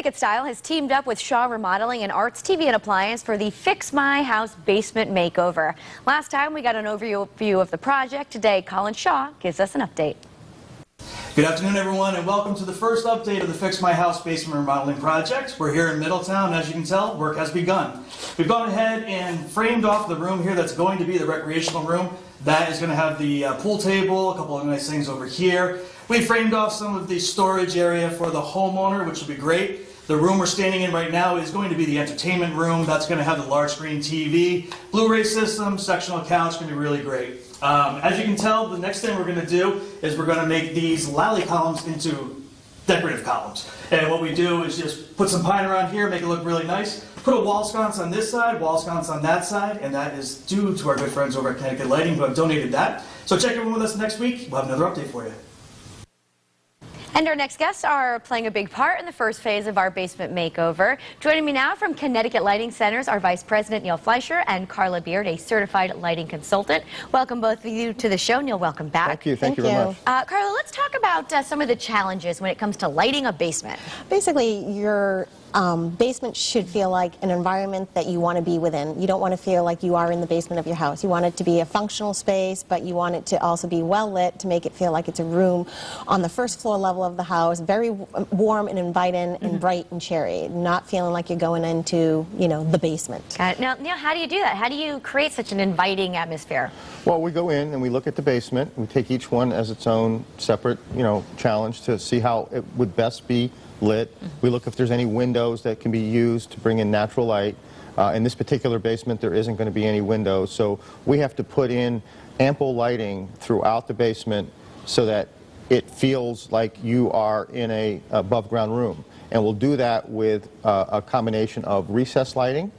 Connecticut Style has teamed up with Shaw Remodeling and Arts TV and Appliance for the Fix My House Basement Makeover. Last time we got an overview of the project. Today, Colin Shaw gives us an update. Good afternoon, everyone, and welcome to the first update of the Fix My House Basement Remodeling Project. We're here in Middletown, and as you can tell, work has begun. We've gone ahead and framed off the room here that's going to be the recreational room. That is going to have the pool table, a couple of nice things over here. We framed off some of the storage area for the homeowner, which will be great. The room we're standing in right now is going to be the entertainment room. That's going to have the large screen TV, Blu-ray system, sectional couch, going to be really great. As you can tell, the next thing we're going to do is we're going to make these lally columns into decorative columns. And what we do is just put some pine around here, make it look really nice. Put a wall sconce on this side, wall sconce on that side, and that is due to our good friends over at Connecticut Lighting who have donated that. So check in with us next week. We'll have another update for you. And our next guests are playing a big part in the first phase of our basement makeover. Joining me now from Connecticut Lighting Centers are Vice President Neil Fleischer and Carla Beard, a certified lighting consultant. Welcome both of you to the show. Neil, welcome back. Thank you. Thank you very much. Carla, let's talk about some of the challenges when it comes to lighting a basement. Basically, your basement should feel like an environment that you want to be within. You don't want to feel like you are in the basement of your house. You want it to be a functional space, but you want it to also be well lit to make it feel like it's a room on the first floor level of the house, very warm and inviting and bright and cheery, not feeling like you're going into, you know, the basement. Now, Neil, how do you do that? How do you create such an inviting atmosphere? Well, we go in and we look at the basement. We take each one as its own separate, challenge to see how it would best be lit. We look if there's any windows that can be used to bring in natural light. In this particular basement, there isn't going to be any windows, so we have to put in ample lighting throughout the basement so that it feels like you are in a above ground room. And we'll do that with a combination of recessed lighting,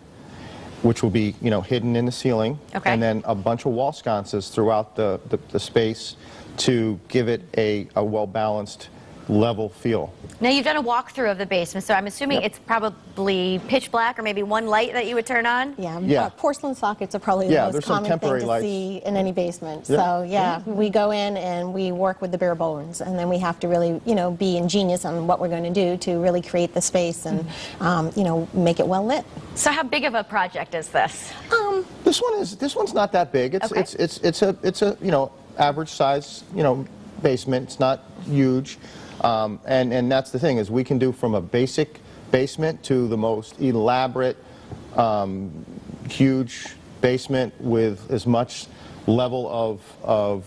which will be hidden in the ceiling, and then a bunch of wall sconces throughout the space to give it a well-balanced level feel. Now, you've done a walkthrough of the basement, so I'm assuming it's probably pitch black or maybe one light that you would turn on? Yeah. Porcelain sockets are probably the most common thing to see in any basement. So, we go in and we work with the bare bones, and then we have to really, be ingenious on what we're going to do to really create the space and, make it well lit. So how big of a project is this? This one's not that big. It's a average size, basement. It's not huge. And that's the thing, is we can do from a basic basement to the most elaborate, huge basement with as much level of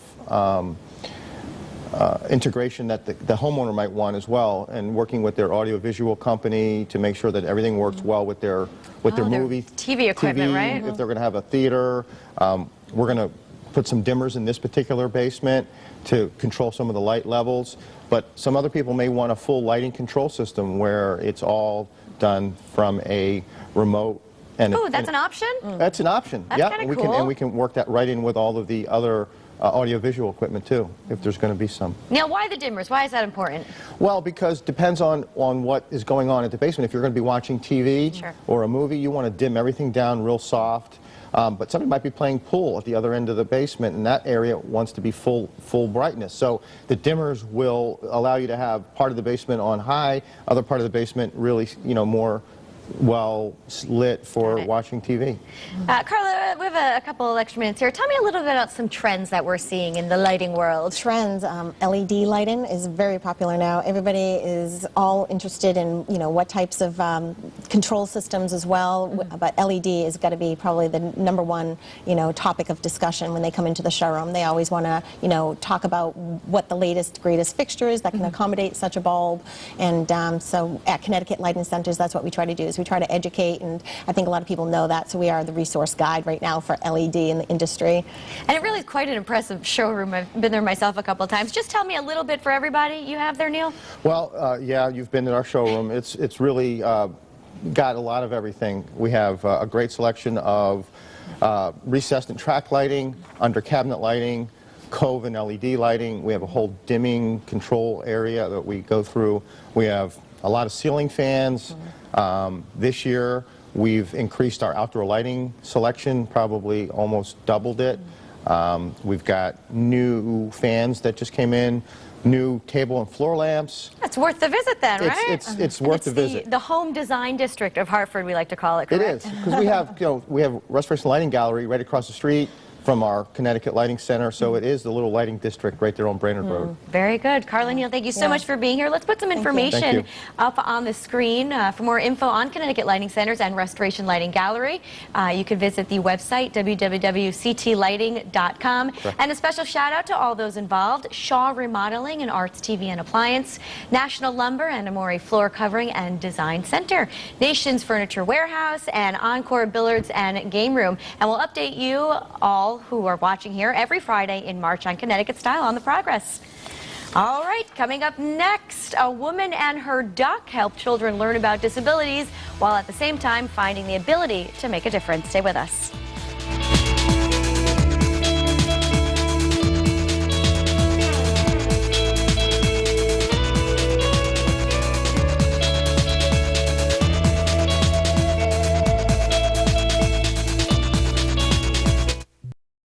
integration that the homeowner might want as well, and working with their audiovisual company to make sure that everything works well with their movie TV equipment, right? If they're going to have a theater, we're going to put some dimmers in this particular basement to control some of the light levels, but some other people may want a full lighting control system where it's all done from a remote. Oh, that's an option? That's an option. That's kind of cool. And we can work that right in with all of the other audiovisual equipment too, if there's going to be some. Now, why the dimmers? Why is that important? Well, because it depends on what is going on at the basement. If you're going to be watching TV or a movie, you want to dim everything down real soft. But somebody might be playing pool at the other end of the basement, and that area wants to be full brightness. So the dimmers will allow you to have part of the basement on high, other part of the basement really, more well lit for watching TV. Carla, we have a couple of extra minutes here. Tell me a little bit about some trends that we're seeing in the lighting world. Trends, LED lighting is very popular now. Everybody is all interested in, what types of control systems as well, but LED has got to be probably the #1, topic of discussion when they come into the showroom. They always want to, talk about what the latest, greatest fixture is that can accommodate such a bulb, and so at Connecticut Lighting Centers, that's what we try to do. We try to educate, and I think a lot of people know that, so we are the resource guide right now for LED in the industry. And it really is quite an impressive showroom. I've been there myself a couple of times. Just tell me a little bit for everybody you have there, Neil. Well, yeah, you've been in our showroom. It's really got a lot of everything. We have a great selection of recessed and track lighting, under cabinet lighting, cove and LED lighting. We have a whole dimming control area that we go through. We have a lot of ceiling fans. This year we've increased our outdoor lighting selection, probably almost doubled it. We've got new fans that just came in. new table and floor lamps. It's worth the visit then, right? It's worth the visit. The home design district of Hartford, we like to call it, correct? It is, because we have Restoration Lighting Gallery right across the street from our Connecticut Lighting Center, so it is the little lighting district right there on Brainerd Road. Very good. Carla, Neil, thank you so much for being here. Let's put some information up on the screen. For more info on Connecticut Lighting Centers and Restoration Lighting Gallery, you can visit the website, www.ctlighting.com. And a special shout out to all those involved: Shaw Remodeling and Arts TV and Appliance, National Lumber and Amore Floor Covering and Design Center, Nations Furniture Warehouse, and Encore Billiards and Game Room. And we'll update you all who are watching here every Friday in March on Connecticut Style on the progress. All right, coming up next, a woman and her duck help children learn about disabilities while at the same time finding the ability to make a difference. Stay with us.